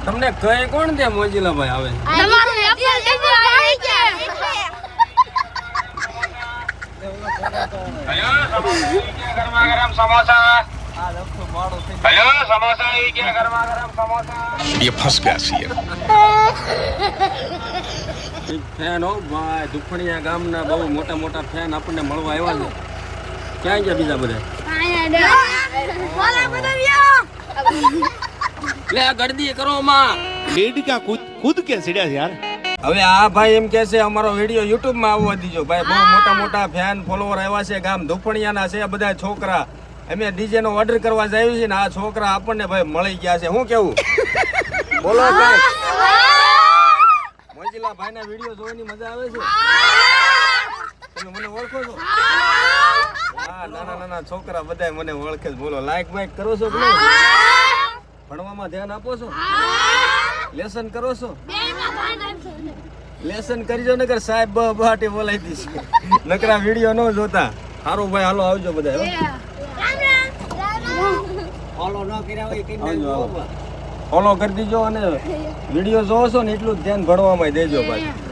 તમને કઈ કોણ દે મોજીલા ભાઈ આવે તમારું એપલ ટેબલ આવી છે ગરમા ગરમ સમોસા હેલો સમોસા આવી ગયા ગરમા ગરમ સમોસા ये फंस गया सी ફેન હો ભાઈ દુખણિયા ગામના બહુ મોટા મોટા ફેન આપણને મળવા આવ્યા છે ક્યાં ગયા બીજા બધા લે ગરદી કરો માં लेडी का खुद के सीढ़िया यार હવે આ ભાઈ એમ કે છે અમારો વિડિયો YouTube માં આવવા દીજો ભાઈ બહુ મોટા મોટા ફેન ફોલોવર આવ્યા છે ગામ ધુપણિયાના છે બધા છોકરા અમે ડીજે નો ઓર્ડર કરવા જાય છે ને આ છોકરા આપણને ભાઈ મળી ગયા છે શું કેવું બોલો ભાઈ મોજીલા ભાઈના વિડિયો જોવાની મજા આવે છે તમે મને ઓળખો છો હા નાના નાના છોકરા બધા મને ઓળખે છે બોલો લાઈક બાઈક કરો છો કે નહીં ભણવામાં ધ્યાન આપો છો લેસન કરો છો લેસન કરજો નકર સાહેબ બહાટી બોલાવી દીશે નકરા વિડિયો ન જોતા સારું ભાઈ હાલો આવજો બધા ફોલો ન કર્યા હોય કઈ ફોલો કરી દીજો અને વિડિયો જોવો છો ને એટલું જ ધ્યાન ભણવામાં દેજો ભાઈ